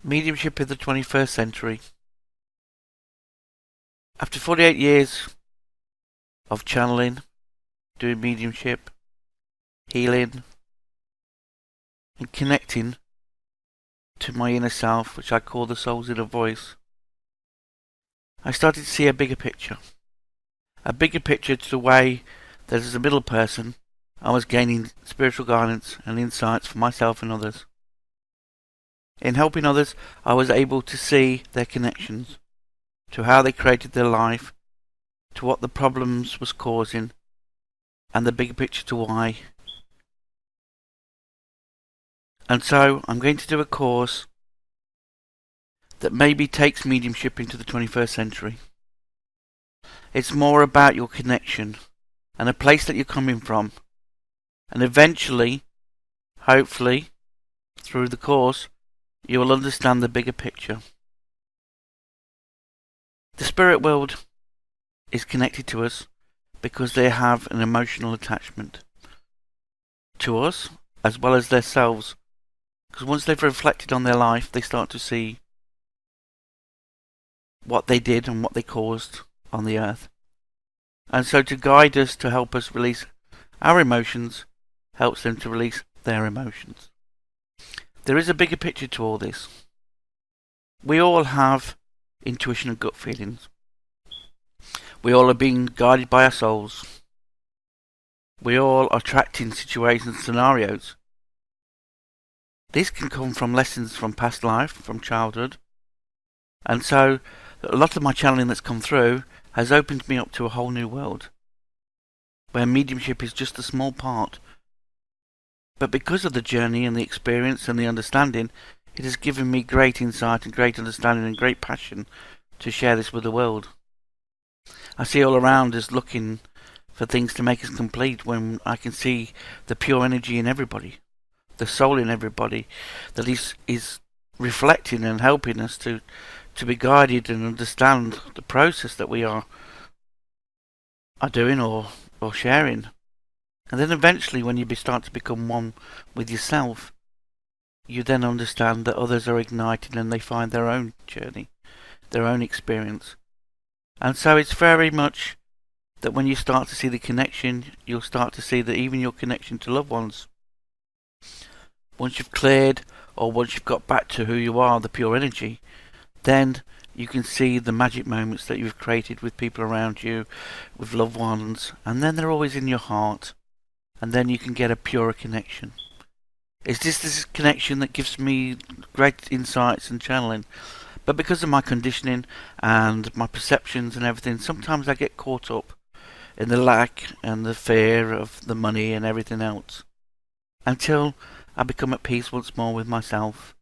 Mediumship in the 21st century. After 48 years of channeling, doing mediumship, healing, and connecting to my inner self, which I call the soul's inner voice, I started to see a bigger picture. A bigger picture to the way that as a middle person, I was gaining spiritual guidance and insights for myself and others. In helping others, I was able to see their connections to how they created their life, to what the problems was causing, and the bigger picture to why. And so I'm going to do a course that maybe takes mediumship into the 21st century. It's more about your connection and a place that you're coming from. And eventually, hopefully, through the course, you will understand the bigger picture. The spirit world is connected to us because they have an emotional attachment to us as well as themselves. Because once they've reflected on their life, they start to see what they did and what they caused on the earth. And so to guide us, to help us release our emotions, helps them to release their emotions. There is a bigger picture to all this. We all have intuition and gut feelings. We all are being guided by our souls. We all are trapped in situations and scenarios. These can come from lessons from past life, from childhood. And so a lot of my channeling that's come through has opened me up to a whole new world, where mediumship is just a small part. But because of the journey and the experience and the understanding, it has given me great insight and great understanding and great passion to share this with the world. I see all around us looking for things to make us complete when I can see the pure energy in everybody, the soul in everybody, that is reflecting and helping us to be guided and understand the process that we are doing or sharing. And then eventually when you start to become one with yourself, you then understand that others are ignited and they find their own journey, their own experience. And so it's very much that when you start to see the connection, you'll start to see that even your connection to loved ones, once you've cleared or once you've got back to who you are, the pure energy, then you can see the magic moments that you've created with people around you, with loved ones, and then they're always in your heart, and then you can get a purer connection. It's just this connection that gives me great insights and channeling. But because of my conditioning and my perceptions and everything, sometimes I get caught up in the lack and the fear of the money and everything else, until I become at peace once more with myself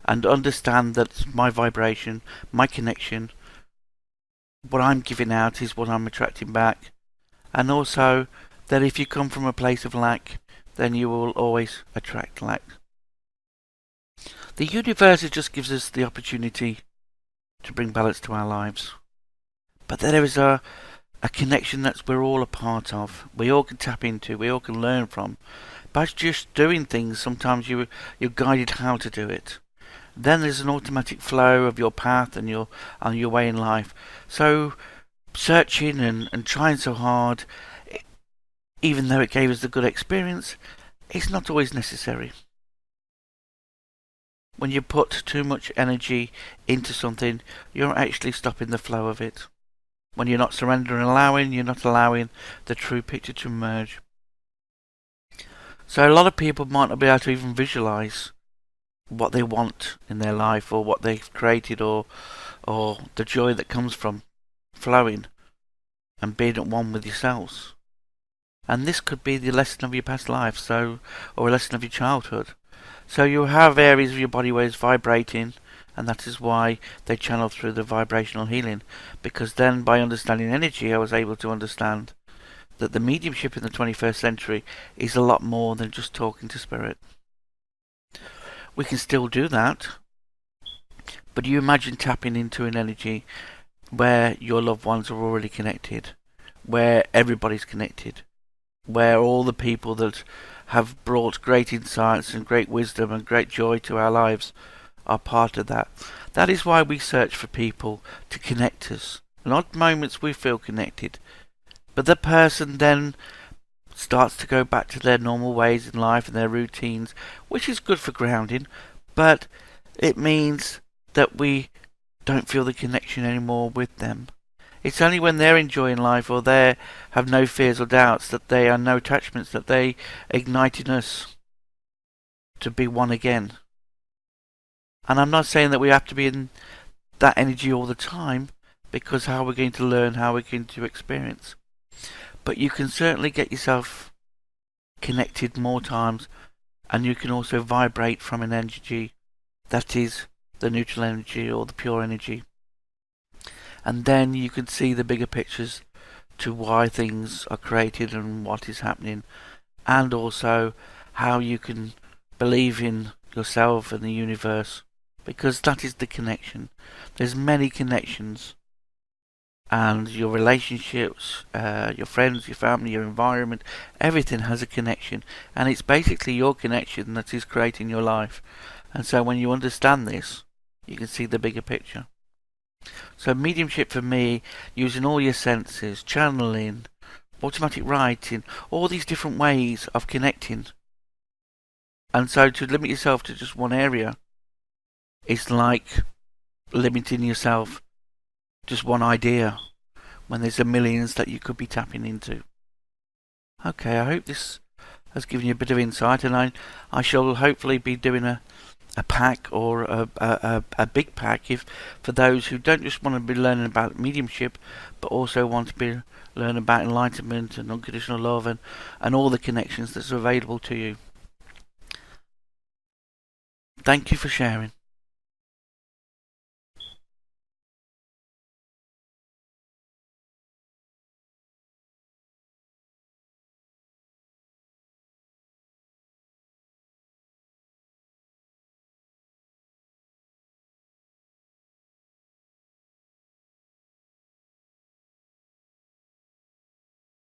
and understand that my vibration, my connection, what I'm giving out is what I'm attracting back. And also that if you come from a place of lack, then you will always attract lack. The universe just gives us the opportunity to bring balance to our lives. But there is a connection that we're all a part of. We all can tap into, we all can learn from. By just doing things, sometimes you're guided how to do it. Then there's an automatic flow of your path and your way in life. So searching and trying so hard, even though it gave us the good experience, it's not always necessary. When you put too much energy into something, you're actually stopping the flow of it. When you're not surrendering and allowing, you're not allowing the true picture to emerge. So a lot of people might not be able to even visualize what they want in their life or what they've created or the joy that comes from flowing and being at one with yourselves. And this could be the lesson of your past life, or a lesson of your childhood. So you have areas of your body where it's vibrating, and that is why they channel through the vibrational healing. Because then by understanding energy, I was able to understand that the mediumship in the 21st century is a lot more than just talking to spirit. We can still do that, but you imagine tapping into an energy where your loved ones are already connected, where everybody's connected, where all the people that have brought great insights and great wisdom and great joy to our lives are part of that. That is why we search for people to connect us. In odd moments we feel connected, but the person then starts to go back to their normal ways in life and their routines, which is good for grounding, but it means that we don't feel the connection anymore with them. It's only when they're enjoying life or they have no fears or doubts, that they are no attachments, that they ignite in us to be one again. And I'm not saying that we have to be in that energy all the time, because how we're going to learn, how we're going to experience. But you can certainly get yourself connected more times, and you can also vibrate from an energy that is the neutral energy or the pure energy. And then you can see the bigger pictures to why things are created and what is happening, and also how you can believe in yourself and the universe, because that is the connection. There's many connections, and your relationships, your friends, your family, your environment, everything has a connection, and it's basically your connection that is creating your life. And so when you understand this, you can see the bigger picture. So mediumship for me, using all your senses, channeling, automatic writing, all these different ways of connecting. And so to limit yourself to just one area is like limiting yourself just one idea, when there's a millions that you could be tapping into. Okay, I hope this has given you a bit of insight, and I shall hopefully be doing a pack or a big pack for those who don't just want to be learning about mediumship, but also want to be learning about enlightenment and unconditional love and all the connections that's available to you. Thank you for sharing.